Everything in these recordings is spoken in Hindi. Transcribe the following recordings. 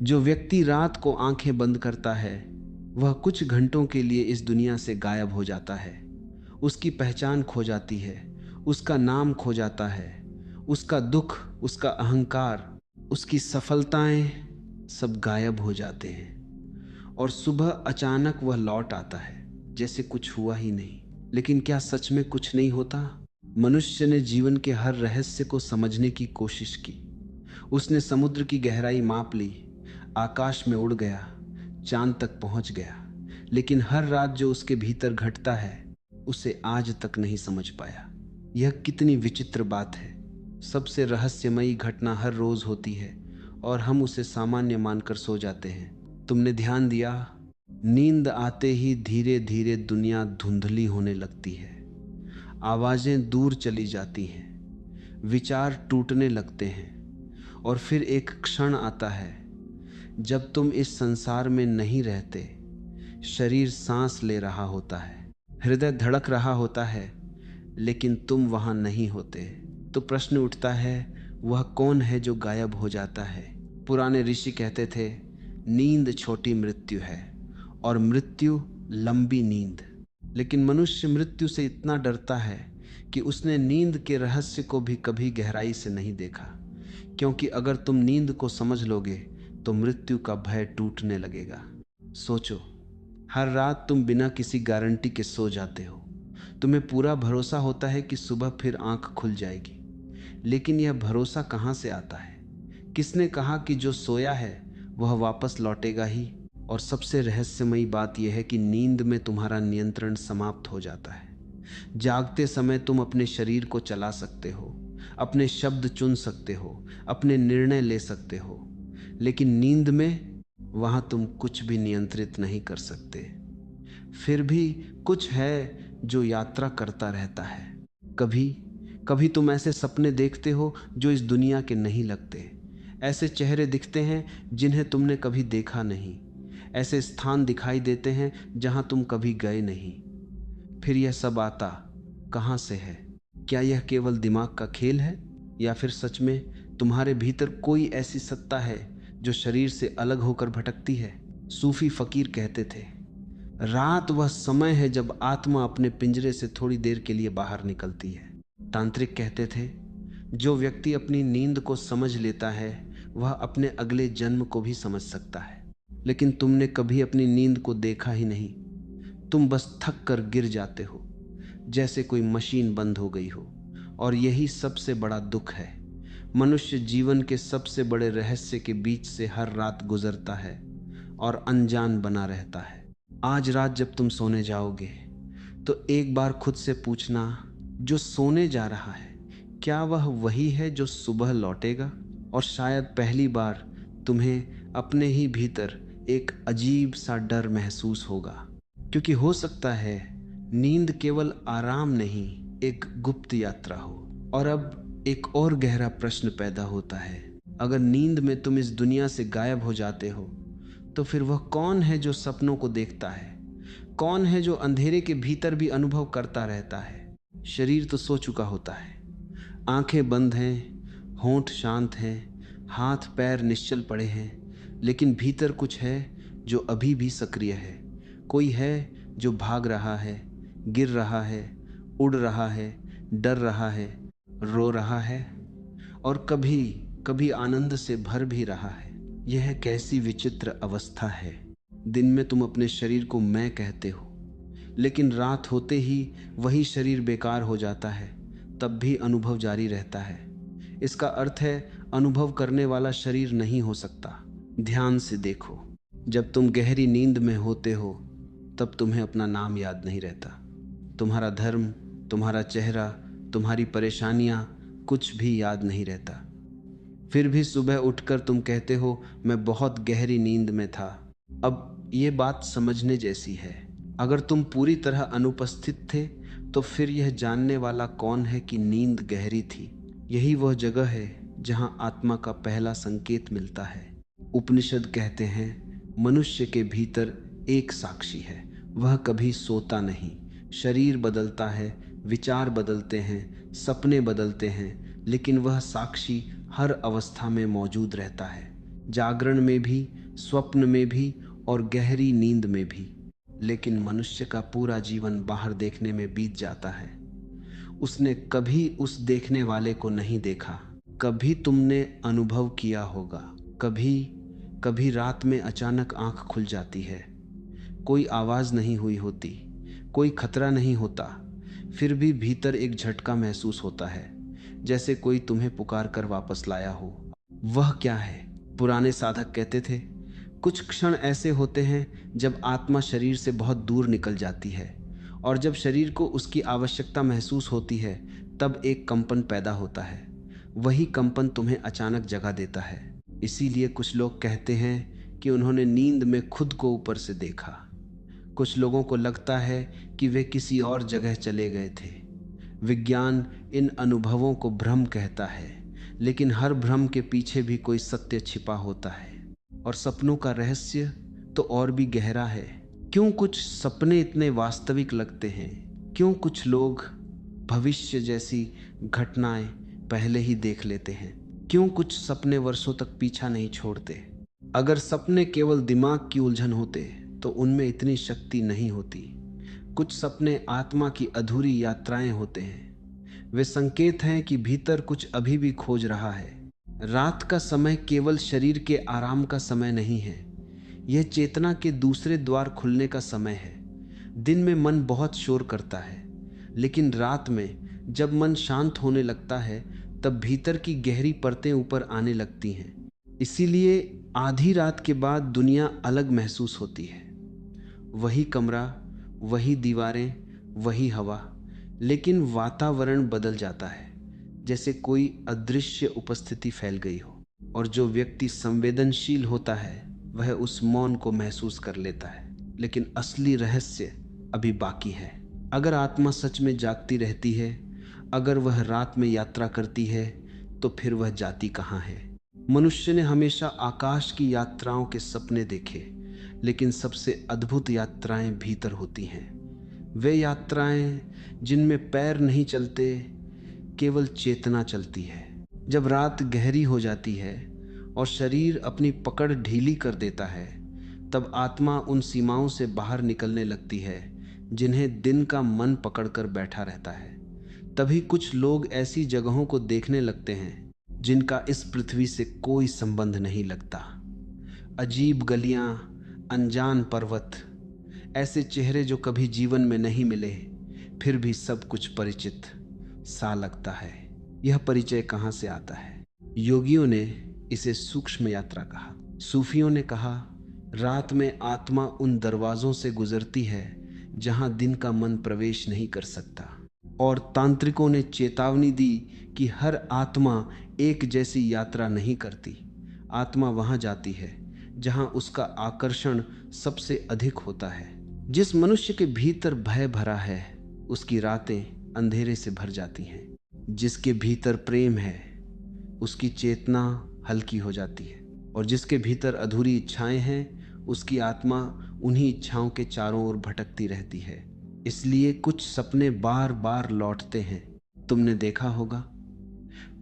जो व्यक्ति रात को आंखें बंद करता है वह कुछ घंटों के लिए इस दुनिया से गायब हो जाता है। उसकी पहचान खो जाती है, उसका नाम खो जाता है, उसका दुख, उसका अहंकार, उसकी सफलताएं सब गायब हो जाते हैं। और सुबह अचानक वह लौट आता है जैसे कुछ हुआ ही नहीं। लेकिन क्या सच में कुछ नहीं होता? मनुष्य ने जीवन के हर रहस्य को समझने की कोशिश की। उसने समुद्र की गहराई माप ली, आकाश में उड़ गया, चांद तक पहुंच गया, लेकिन हर रात जो उसके भीतर घटता है उसे आज तक नहीं समझ पाया। यह कितनी विचित्र बात है। सबसे रहस्यमयी घटना हर रोज होती है और हम उसे सामान्य मानकर सो जाते हैं। तुमने ध्यान दिया, नींद आते ही धीरे धीरे दुनिया धुंधली होने लगती है। आवाजें दूर चली जाती हैं, विचार टूटने लगते हैं और फिर एक क्षण आता है जब तुम इस संसार में नहीं रहते। शरीर सांस ले रहा होता है, हृदय धड़क रहा होता है, लेकिन तुम वहां नहीं होते। तो प्रश्न उठता है, वह कौन है जो गायब हो जाता है? पुराने ऋषि कहते थे, नींद छोटी मृत्यु है और मृत्यु लंबी नींद। लेकिन मनुष्य मृत्यु से इतना डरता है कि उसने नींद के रहस्य को भी कभी गहराई से नहीं देखा। क्योंकि अगर तुम नींद को समझ लोगे तो मृत्यु का भय टूटने लगेगा। सोचो, हर रात तुम बिना किसी गारंटी के सो जाते हो। तुम्हें पूरा भरोसा होता है कि सुबह फिर आंख खुल जाएगी, लेकिन यह भरोसा कहाँ से आता है? किसने कहा कि जो सोया है वह वापस लौटेगा ही? और सबसे रहस्यमयी बात यह है कि नींद में तुम्हारा नियंत्रण समाप्त हो जाता है। जागते समय तुम अपने शरीर को चला सकते हो, अपने शब्द चुन सकते हो, अपने निर्णय ले सकते हो, लेकिन नींद में वहां तुम कुछ भी नियंत्रित नहीं कर सकते। फिर भी कुछ है जो यात्रा करता रहता है। कभी कभी तुम ऐसे सपने देखते हो जो इस दुनिया के नहीं लगते। ऐसे चेहरे दिखते हैं जिन्हें तुमने कभी देखा नहीं। ऐसे स्थान दिखाई देते हैं जहां तुम कभी गए नहीं। फिर यह सब आता कहां से है? क्या यह केवल दिमाग का खेल है, या फिर सच में तुम्हारे भीतर कोई ऐसी सत्ता है जो शरीर से अलग होकर भटकती है? सूफी फकीर कहते थे, रात वह समय है जब आत्मा अपने पिंजरे से थोड़ी देर के लिए बाहर निकलती है। तांत्रिक कहते थे, जो व्यक्ति अपनी नींद को समझ लेता है वह अपने अगले जन्म को भी समझ सकता है। लेकिन तुमने कभी अपनी नींद को देखा ही नहीं। तुम बस थक कर गिर जाते हो, जैसे कोई मशीन बंद हो गई हो। और यही सबसे बड़ा दुख है। मनुष्य जीवन के सबसे बड़े रहस्य के बीच से हर रात गुजरता है और अनजान बना रहता है। आज रात जब तुम सोने जाओगे तो एक बार खुद से पूछना, जो सोने जा रहा है क्या वह वही है जो सुबह लौटेगा? और शायद पहली बार तुम्हें अपने ही भीतर एक अजीब सा डर महसूस होगा, क्योंकि हो सकता है नींद केवल आराम नहीं, एक गुप्त यात्रा हो। और अब एक और गहरा प्रश्न पैदा होता है, अगर नींद में तुम इस दुनिया से गायब हो जाते हो तो फिर वह कौन है जो सपनों को देखता है? कौन है जो अंधेरे के भीतर भी अनुभव करता रहता है? शरीर तो सो चुका होता है, आंखें बंद हैं, होंठ शांत हैं, हाथ पैर निश्चल पड़े हैं, लेकिन भीतर कुछ है जो अभी भी सक्रिय है। कोई है जो भाग रहा है, गिर रहा है, उड़ रहा है, डर रहा है, रो रहा है और कभी कभी आनंद से भर भी रहा है। यह कैसी विचित्र अवस्था है। दिन में तुम अपने शरीर को मैं कहते हो, लेकिन रात होते ही वही शरीर बेकार हो जाता है, तब भी अनुभव जारी रहता है। इसका अर्थ है अनुभव करने वाला शरीर नहीं हो सकता। ध्यान से देखो, जब तुम गहरी नींद में होते हो तब तुम्हें अपना नाम याद नहीं रहता। तुम्हारा धर्म, तुम्हारा चेहरा, तुम्हारी परेशानियां, कुछ भी याद नहीं रहता। फिर भी सुबह उठकर तुम कहते हो, मैं बहुत गहरी नींद में था। अब ये बात समझने जैसी है। अगर तुम पूरी तरह अनुपस्थित थे तो फिर यह जानने वाला कौन है कि नींद गहरी थी? यही वह जगह है जहां आत्मा का पहला संकेत मिलता है। उपनिषद कहते हैं, मनुष्य के भीतर एक साक्षी है, वह कभी सोता नहीं। शरीर बदलता है, विचार बदलते हैं, सपने बदलते हैं, लेकिन वह साक्षी हर अवस्था में मौजूद रहता है। जागरण में भी, स्वप्न में भी और गहरी नींद में भी। लेकिन मनुष्य का पूरा जीवन बाहर देखने में बीत जाता है। उसने कभी उस देखने वाले को नहीं देखा। कभी तुमने अनुभव किया होगा, कभी कभी रात में अचानक आंख खुल जाती है, कोई आवाज नहीं हुई होती, कोई खतरा नहीं होता, फिर भी भीतर एक झटका महसूस होता है, जैसे कोई तुम्हें पुकार कर वापस लाया हो। वह क्या है? पुराने साधक कहते थे, कुछ क्षण ऐसे होते हैं जब आत्मा शरीर से बहुत दूर निकल जाती है, और जब शरीर को उसकी आवश्यकता महसूस होती है तब एक कंपन पैदा होता है। वही कंपन तुम्हें अचानक जगा देता है। इसीलिए कुछ लोग कहते हैं कि उन्होंने नींद में खुद को ऊपर से देखा। कुछ लोगों को लगता है कि वे किसी और जगह चले गए थे। विज्ञान इन अनुभवों को भ्रम कहता है, लेकिन हर भ्रम के पीछे भी कोई सत्य छिपा होता है। और सपनों का रहस्य तो और भी गहरा है। क्यों कुछ सपने इतने वास्तविक लगते हैं? क्यों कुछ लोग भविष्य जैसी घटनाएं पहले ही देख लेते हैं? क्यों कुछ सपने वर्षों तक पीछा नहीं छोड़ते? अगर सपने केवल दिमाग की उलझन होते तो उनमें इतनी शक्ति नहीं होती। कुछ सपने आत्मा की अधूरी यात्राएं होते हैं। वे संकेत हैं कि भीतर कुछ अभी भी खोज रहा है। रात का समय केवल शरीर के आराम का समय नहीं है, यह चेतना के दूसरे द्वार खुलने का समय है। दिन में मन बहुत शोर करता है, लेकिन रात में जब मन शांत होने लगता है तब भीतर की गहरी परतें ऊपर आने लगती हैं। इसीलिए आधी रात के बाद दुनिया अलग महसूस होती है। वही कमरा, वही दीवारें, वही हवा, लेकिन वातावरण बदल जाता है, जैसे कोई अदृश्य उपस्थिति फैल गई हो। और जो व्यक्ति संवेदनशील होता है वह उस मौन को महसूस कर लेता है। लेकिन असली रहस्य अभी बाकी है। अगर आत्मा सच में जागती रहती है, अगर वह रात में यात्रा करती है, तो फिर वह जाती कहाँ है? मनुष्य ने हमेशा आकाश की यात्राओं के सपने देखे, लेकिन सबसे अद्भुत यात्राएं भीतर होती हैं। वे यात्राएं जिनमें पैर नहीं चलते, केवल चेतना चलती है। जब रात गहरी हो जाती है और शरीर अपनी पकड़ ढीली कर देता है, तब आत्मा उन सीमाओं से बाहर निकलने लगती है जिन्हें दिन का मन पकड़कर बैठा रहता है। तभी कुछ लोग ऐसी जगहों को देखने लगते हैं जिनका इस पृथ्वी से कोई संबंध नहीं लगता। अजीब गलियां, अनजान पर्वत, ऐसे चेहरे जो कभी जीवन में नहीं मिले, फिर भी सब कुछ परिचित सा लगता है। यह परिचय कहाँ से आता है? योगियों ने इसे सूक्ष्म यात्रा कहा। सूफियों ने कहा, रात में आत्मा उन दरवाजों से गुजरती है जहां दिन का मन प्रवेश नहीं कर सकता। और तांत्रिकों ने चेतावनी दी कि हर आत्मा एक जैसी यात्रा नहीं करती। आत्मा वहां जाती है जहां उसका आकर्षण सबसे अधिक होता है। जिस मनुष्य के भीतर भय भरा है, उसकी रातें अंधेरे से भर जाती हैं। जिसके भीतर प्रेम है, उसकी चेतना हल्की हो जाती है। और जिसके भीतर अधूरी इच्छाएं हैं, उसकी आत्मा उन्हीं इच्छाओं के चारों ओर भटकती रहती है। इसलिए कुछ सपने बार बार लौटते हैं। तुमने देखा होगा,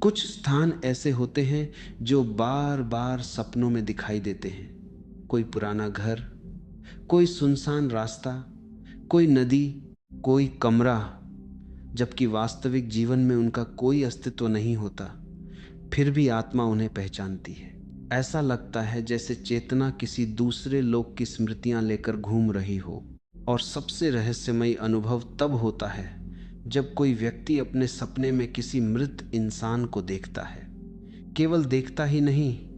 कुछ स्थान ऐसे होते हैं जो बार बार सपनों में दिखाई देते हैं। कोई पुराना घर, कोई सुनसान रास्ता, कोई नदी, कोई कमरा, जबकि वास्तविक जीवन में उनका कोई अस्तित्व नहीं होता, फिर भी आत्मा उन्हें पहचानती है। ऐसा लगता है जैसे चेतना किसी दूसरे लोक की स्मृतियां लेकर घूम रही हो। और सबसे रहस्यमयी अनुभव तब होता है जब कोई व्यक्ति अपने सपने में किसी मृत इंसान को देखता है। केवल देखता ही नहीं,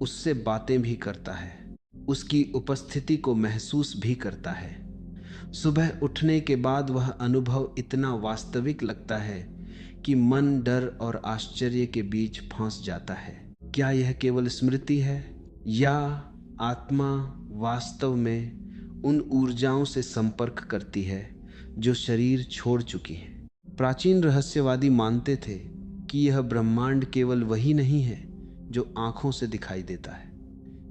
उससे बातें भी करता है, उसकी उपस्थिति को महसूस भी करता है। सुबह उठने के बाद वह अनुभव इतना वास्तविक लगता है कि मन डर और आश्चर्य के बीच फंस जाता है। क्या यह केवल स्मृति है, या आत्मा वास्तव में उन ऊर्जाओं से संपर्क करती है जो शरीर छोड़ चुकी है? प्राचीन रहस्यवादी मानते थे कि यह ब्रह्मांड केवल वही नहीं है जो आंखों से दिखाई देता है।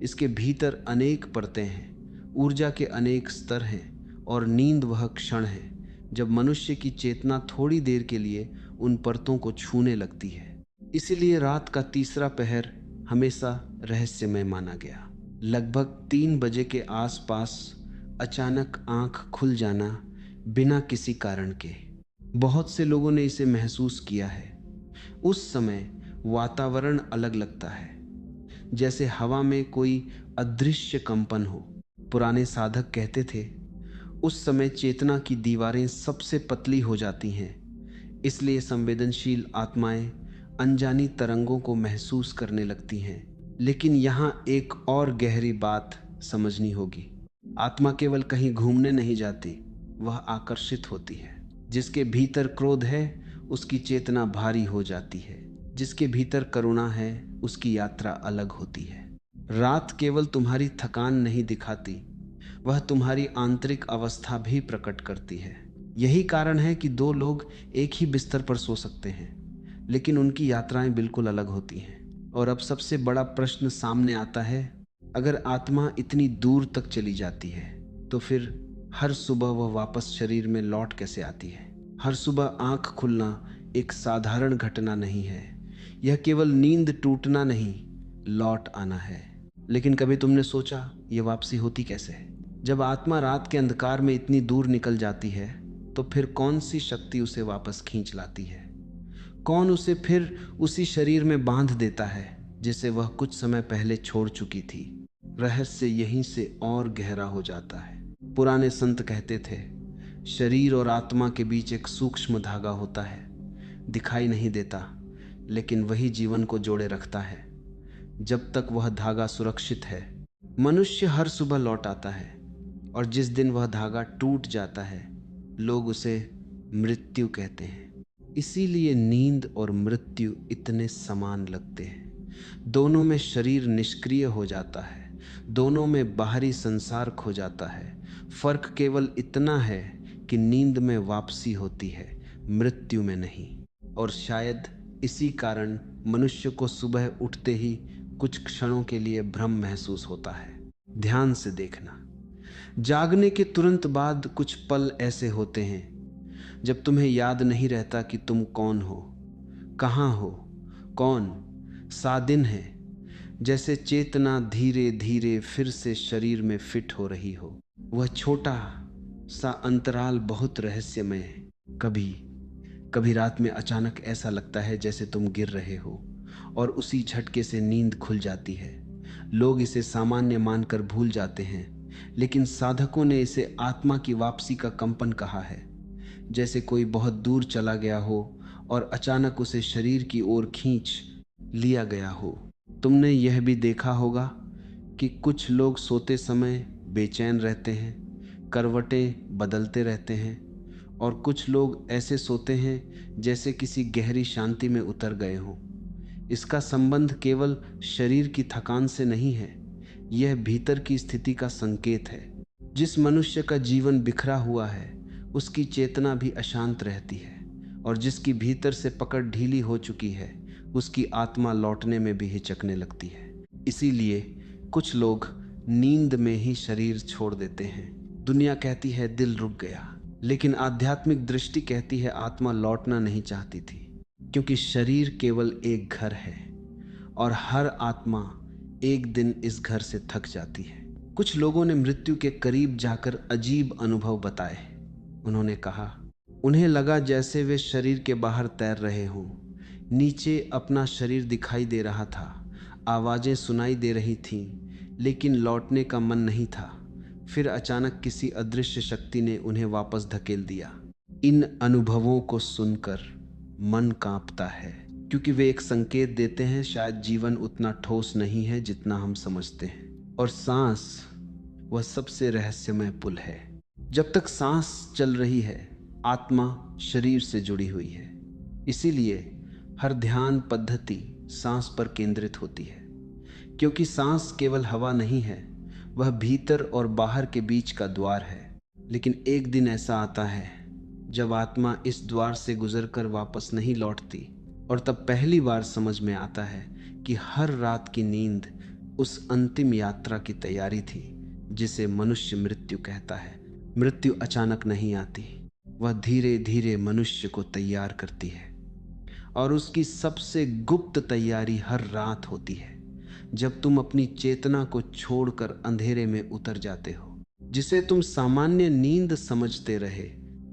इसके भीतर अनेक परतें हैं, ऊर्जा के अनेक स्तर हैं, और नींद वह क्षण है जब मनुष्य की चेतना थोड़ी देर के लिए उन परतों को छूने लगती है। इसीलिए रात का तीसरा पहर हमेशा रहस्यमय माना गया। लगभग 3 बजे के आसपास अचानक आंख खुल जाना बिना किसी कारण के। बहुत से लोगों ने इसे महसूस किया है। उस समय वातावरण अलग लगता है, जैसे हवा में कोई अदृश्य कंपन हो। पुराने साधक कहते थे, उस समय चेतना की दीवारें सबसे पतली हो जाती हैं, इसलिए संवेदनशील आत्माएं अनजानी तरंगों को महसूस करने लगती हैं। लेकिन यहाँ एक और गहरी बात समझनी होगी। आत्मा केवल कहीं घूमने नहीं जाती, वह आकर्षित होती है। जिसके भीतर क्रोध है उसकी चेतना भारी हो जाती है, जिसके भीतर करुणा है उसकी यात्रा अलग होती है। रात केवल तुम्हारी थकान नहीं दिखाती, वह तुम्हारी आंतरिक अवस्था भी प्रकट करती है। यही कारण है कि 2 लोग एक ही बिस्तर पर सो सकते हैं, लेकिन उनकी यात्राएं बिल्कुल अलग होती हैं। और अब सबसे बड़ा प्रश्न सामने आता है, अगर आत्मा इतनी दूर तक चली जाती है तो फिर हर सुबह वह वापस शरीर में लौट कैसे आती है? हर सुबह आंख खुलना एक साधारण घटना नहीं है, यह केवल नींद टूटना नहीं, लौट आना है। लेकिन कभी तुमने सोचा यह वापसी होती कैसे है? जब आत्मा रात के अंधकार में इतनी दूर निकल जाती है तो फिर कौन सी शक्ति उसे वापस खींच लाती है? कौन उसे फिर उसी शरीर में बांध देता है जिसे वह कुछ समय पहले छोड़ चुकी थी? रहस्य यहीं से और गहरा हो जाता है। पुराने संत कहते थे, शरीर और आत्मा के बीच एक सूक्ष्म धागा होता है, दिखाई नहीं देता, लेकिन वही जीवन को जोड़े रखता है जब तक वह धागा सुरक्षित है। मनुष्य हर सुबह लौट आता है, और जिस दिन वह धागा टूट जाता है लोग उसे मृत्यु कहते हैं। इसीलिए नींद और मृत्यु इतने समान लगते हैं। दोनों में शरीर निष्क्रिय हो जाता है, दोनों में बाहरी संसार खो जाता है। फर्क केवल इतना है कि नींद में वापसी होती है, मृत्यु में नहीं। और शायद इसी कारण मनुष्य को सुबह उठते ही कुछ क्षणों के लिए भ्रम महसूस होता है। ध्यान से देखना, जागने के तुरंत बाद कुछ पल ऐसे होते हैं जब तुम्हें याद नहीं रहता कि तुम कौन हो, कहाँ हो, कौन सा दिन है। जैसे चेतना धीरे धीरे फिर से शरीर में फिट हो रही हो। वह छोटा सा अंतराल बहुत रहस्यमय है। कभी कभी रात में अचानक ऐसा लगता है जैसे तुम गिर रहे हो और उसी झटके से नींद खुल जाती है। लोग इसे सामान्य मानकर भूल जाते हैं, लेकिन साधकों ने इसे आत्मा की वापसी का कंपन कहा है। जैसे कोई बहुत दूर चला गया हो और अचानक उसे शरीर की ओर खींच लिया गया हो। तुमने यह भी देखा होगा कि कुछ लोग सोते समय बेचैन रहते हैं, करवटें बदलते रहते हैं, और कुछ लोग ऐसे सोते हैं जैसे किसी गहरी शांति में उतर गए हों। इसका संबंध केवल शरीर की थकान से नहीं है, यह भीतर की स्थिति का संकेत है। जिस मनुष्य का जीवन बिखरा हुआ है उसकी चेतना भी अशांत रहती है, और जिसकी भीतर से पकड़ ढीली हो चुकी है उसकी आत्मा लौटने में भी हिचकने लगती है। इसीलिए कुछ लोग नींद में ही शरीर छोड़ देते हैं। दुनिया कहती है दिल रुक गया, लेकिन आध्यात्मिक दृष्टि कहती है आत्मा लौटना नहीं चाहती थी, क्योंकि शरीर केवल एक घर है और हर आत्मा एक दिन इस घर से थक जाती है। कुछ लोगों ने मृत्यु के करीब जाकर अजीब अनुभव बताए। उन्होंने कहा, उन्हें लगा जैसे वे शरीर के बाहर तैर रहे हों, नीचे अपना शरीर दिखाई दे रहा था, आवाजें सुनाई दे रही थीं, लेकिन लौटने का मन नहीं था। फिर अचानक किसी अदृश्य शक्ति ने उन्हें वापस धकेल दिया। इन अनुभवों को सुनकर मन कांपता है, क्योंकि वे एक संकेत देते हैं शायद जीवन उतना ठोस नहीं है जितना हम समझते हैं। और सांस वह सबसे रहस्यमय पुल है। जब तक सांस चल रही है आत्मा शरीर से जुड़ी हुई है। इसीलिए हर ध्यान पद्धति सांस पर केंद्रित होती है, क्योंकि सांस केवल हवा नहीं है, वह भीतर और बाहर के बीच का द्वार है। लेकिन एक दिन ऐसा आता है जब आत्मा इस द्वार से गुजरकर वापस नहीं लौटती, और तब पहली बार समझ में आता है कि हर रात की नींद उस अंतिम यात्रा की तैयारी थी जिसे मनुष्य मृत्यु कहता है। मृत्यु अचानक नहीं आती, वह धीरे धीरे मनुष्य को तैयार करती है, और उसकी सबसे गुप्त तैयारी हर रात होती है। जब तुम अपनी चेतना को छोड़कर अंधेरे में उतर जाते हो। जिसे तुम सामान्य नींद समझते रहे,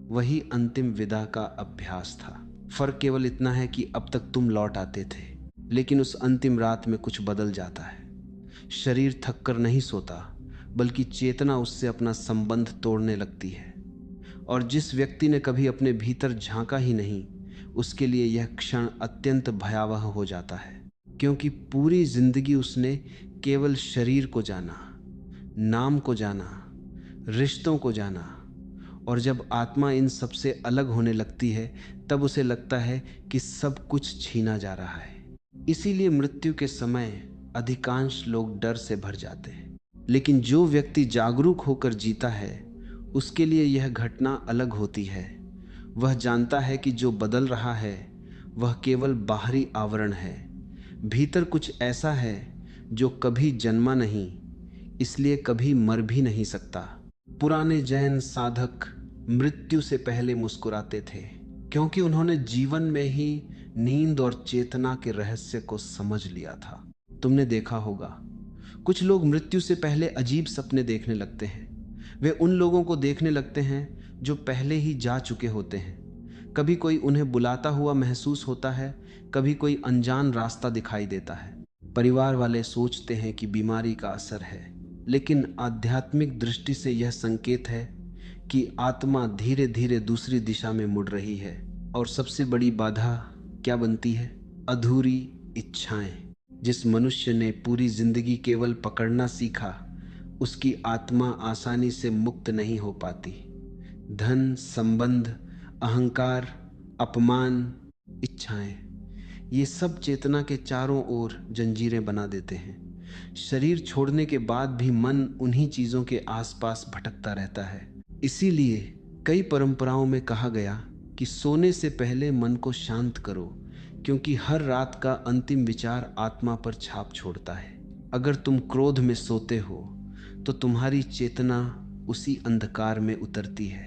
वही अंतिम विदा का अभ्यास था। फर्क केवल इतना है कि अब तक तुम लौट आते थे, लेकिन उस अंतिम रात में कुछ बदल जाता है। शरीर थक कर नहीं सोता, बल्कि चेतना उससे अपना संबंध तोड़ने लगती है। और जिस व्यक्ति ने कभी अपने भीतर झांका ही नहीं, उसके लिए यह क्षण अत्यंत भयावह हो जाता है, क्योंकि पूरी जिंदगी उसने केवल शरीर को जाना, नाम को जाना, रिश्तों को जाना। और जब आत्मा इन सब से अलग होने लगती है, तब उसे लगता है कि सब कुछ छीना जा रहा है। इसीलिए मृत्यु के समय अधिकांश लोग डर से भर जाते हैं। लेकिन जो व्यक्ति जागरूक होकर जीता है, उसके लिए यह घटना अलग होती है। वह जानता है कि जो बदल रहा है वह केवल बाहरी आवरण है। भीतर कुछ ऐसा है जो कभी जन्मा नहीं, इसलिए कभी मर भी नहीं सकता। पुराने जैन साधक मृत्यु से पहले मुस्कुराते थे, क्योंकि उन्होंने जीवन में ही नींद और चेतना के रहस्य को समझ लिया था। तुमने देखा होगा, कुछ लोग मृत्यु से पहले अजीब सपने देखने लगते हैं। वे उन लोगों को देखने लगते हैं जो पहले ही जा चुके होते हैं। कभी कोई उन्हें बुलाता हुआ महसूस होता है, कभी कोई अनजान रास्ता दिखाई देता है। परिवार वाले सोचते हैं कि बीमारी का असर है, लेकिन आध्यात्मिक दृष्टि से यह संकेत है कि आत्मा धीरे धीरे दूसरी दिशा में मुड़ रही है। और सबसे बड़ी बाधा क्या बनती है? अधूरी इच्छाएं। जिस मनुष्य ने पूरी जिंदगी केवल पकड़ना सीखा, उसकी आत्मा आसानी से मुक्त नहीं हो पाती। धन, संबंध, अहंकार, अपमान, इच्छाएं, ये सब चेतना के चारों ओर जंजीरें बना देते हैं। शरीर छोड़ने के बाद भी मन उन्हीं चीजों के आसपास भटकता रहता है। इसीलिए कई परंपराओं में कहा गया कि सोने से पहले मन को शांत करो, क्योंकि हर रात का अंतिम विचार आत्मा पर छाप छोड़ता है। अगर तुम क्रोध में सोते हो तो तुम्हारी चेतना उसी अंधकार में उतरती है।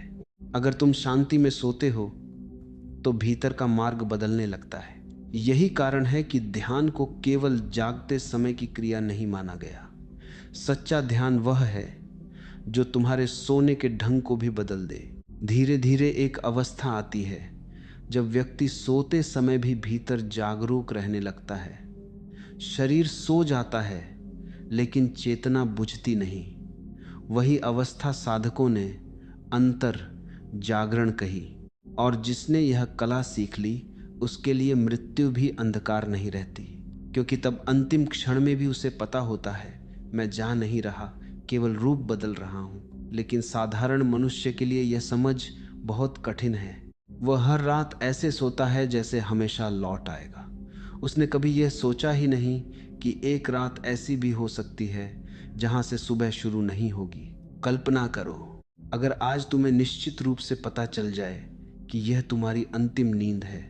अगर तुम शांति में सोते हो तो भीतर का मार्ग बदलने लगता है। यही कारण है कि ध्यान को केवल जागते समय की क्रिया नहीं माना गया। सच्चा ध्यान वह है जो तुम्हारे सोने के ढंग को भी बदल दे। धीरे धीरे एक अवस्था आती है जब व्यक्ति सोते समय भी भीतर जागरूक रहने लगता है। शरीर सो जाता है, लेकिन चेतना बुझती नहीं। वही अवस्था साधकों ने अंतर जागरण कही। और जिसने यह कला सीख ली, उसके लिए मृत्यु भी अंधकार नहीं रहती, क्योंकि तब अंतिम क्षण में भी उसे पता होता है, मैं जा नहीं रहा, केवल रूप बदल रहा हूँ। लेकिन साधारण मनुष्य के लिए यह समझ बहुत कठिन है। वह हर रात ऐसे सोता है जैसे हमेशा लौट आएगा। उसने कभी यह सोचा ही नहीं कि एक रात ऐसी भी हो सकती है जहाँ से सुबह शुरू नहीं होगी। कल्पना करो, अगर आज तुम्हें निश्चित रूप से पता चल जाए कि यह तुम्हारी अंतिम नींद है,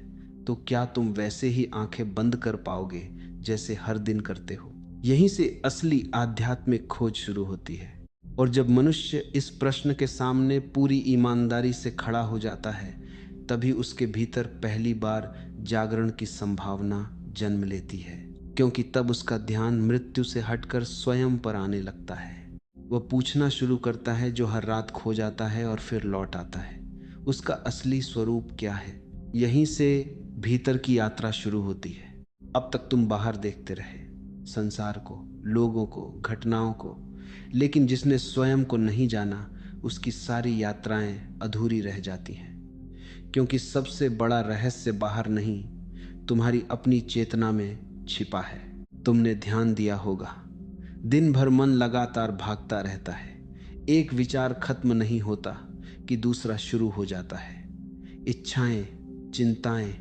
तो क्या तुम वैसे ही आंखें बंद कर पाओगे जैसे हर दिन करते हो? यहीं से असली आध्यात्मिक खोज शुरू होती है। और जब मनुष्य इस प्रश्न के सामने पूरी ईमानदारी से खड़ा हो जाता है, तभी उसके भीतर पहली बार जागरण की संभावना जन्म लेती है, क्योंकि तब उसका ध्यान मृत्यु से हटकर स्वयं पर आने लगता है। वह पूछना शुरू करता है जो हर रात खो जाता है और फिर लौट आता है, उसका असली स्वरूप क्या है? यहीं से भीतर की यात्रा शुरू होती है। अब तक तुम बाहर देखते रहे, संसार को, लोगों को, घटनाओं को, लेकिन जिसने स्वयं को नहीं जाना, उसकी सारी यात्राएं अधूरी रह जाती हैं। क्योंकि सबसे बड़ा रहस्य बाहर नहीं, तुम्हारी अपनी चेतना में छिपा है। तुमने ध्यान दिया होगा, दिन भर मन लगातार भागता रहता है। एक विचार खत्म नहीं होता कि दूसरा शुरू हो जाता है। इच्छाएं, चिंताएं,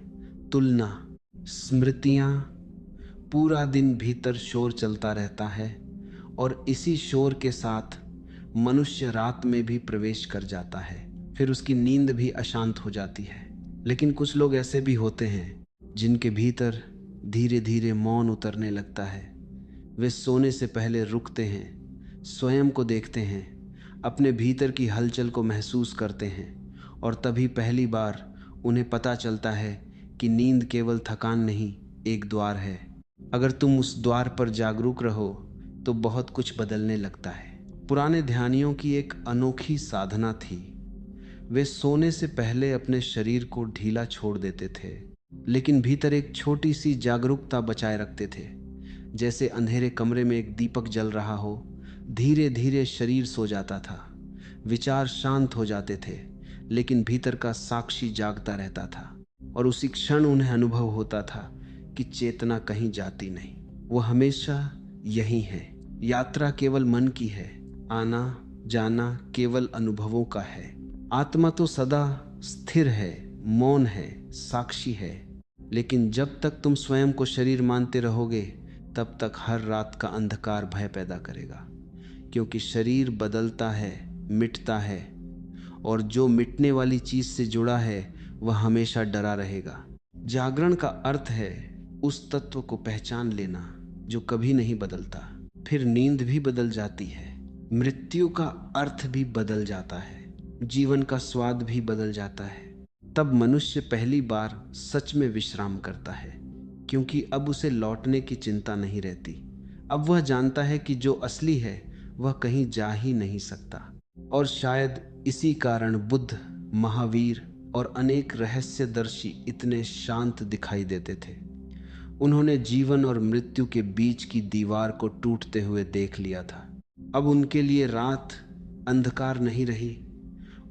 तुलना, स्मृतियां, पूरा दिन भीतर शोर चलता रहता है। और इसी शोर के साथ मनुष्य रात में भी प्रवेश कर जाता है। फिर उसकी नींद भी अशांत हो जाती है। लेकिन कुछ लोग ऐसे भी होते हैं जिनके भीतर धीरे धीरे मौन उतरने लगता है। वे सोने से पहले रुकते हैं, स्वयं को देखते हैं, अपने भीतर की हलचल को महसूस करते हैं। और तभी पहली बार उन्हें पता चलता है कि नींद केवल थकान नहीं, एक द्वार है। अगर तुम उस द्वार पर जागरूक रहो तो बहुत कुछ बदलने लगता है। पुराने ध्यानियों की एक अनोखी साधना थी। वे सोने से पहले अपने शरीर को ढीला छोड़ देते थे, लेकिन भीतर एक छोटी सी जागरूकता बचाए रखते थे। जैसे अंधेरे कमरे में एक दीपक जल रहा हो, धीरे धीरे शरीर सो जाता था, विचार शांत हो जाते थे, लेकिन भीतर का साक्षी जागता रहता था। और उसी क्षण उन्हें अनुभव होता था कि चेतना कहीं जाती नहीं, वो हमेशा यही है। यात्रा केवल मन की है, आना जाना केवल अनुभवों का है। आत्मा तो सदा स्थिर है, मौन है, साक्षी है। लेकिन जब तक तुम स्वयं को शरीर मानते रहोगे, तब तक हर रात का अंधकार भय पैदा करेगा। क्योंकि शरीर बदलता है, मिटता है, और जो मिटने वाली चीज से जुड़ा है वह हमेशा डरा रहेगा। जागरण का अर्थ है उस तत्व को पहचान लेना जो कभी नहीं बदलता। फिर नींद भी बदल जाती है, मृत्यु का अर्थ भी बदल जाता है, जीवन का स्वाद भी बदल जाता है। तब मनुष्य पहली बार सच में विश्राम करता है, क्योंकि अब उसे लौटने की चिंता नहीं रहती। अब वह जानता है कि जो असली है वह कहीं जा ही नहीं सकता। और शायद इसी कारण बुद्ध, महावीर और अनेक रहस्यदर्शी इतने शांत दिखाई देते थे। उन्होंने जीवन और मृत्यु के बीच की दीवार को टूटते हुए देख लिया था। अब उनके लिए रात अंधकार नहीं रही,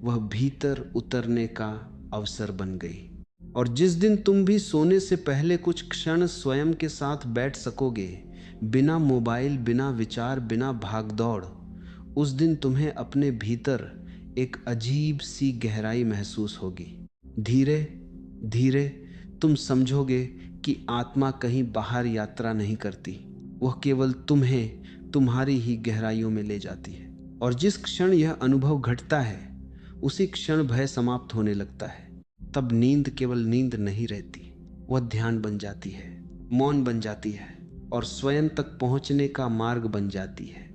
वह भीतर उतरने का अवसर बन गई। और जिस दिन तुम भी सोने से पहले कुछ क्षण स्वयं के साथ बैठ सकोगे, बिना मोबाइल, बिना विचार, बिना भागदौड़, उस दिन तुम्हें अपने भीतर एक अजीब सी गहराई महसूस होगी। धीरे धीरे तुम समझोगे कि आत्मा कहीं बाहर यात्रा नहीं करती, वह केवल तुम्हें तुम्हारी ही गहराइयों में ले जाती है। और जिस क्षण यह अनुभव घटता है, उसी क्षण भय समाप्त होने लगता है। तब नींद केवल नींद नहीं रहती, वह ध्यान बन जाती है, मौन बन जाती है, और स्वयं तक पहुंचने का मार्ग बन जाती है।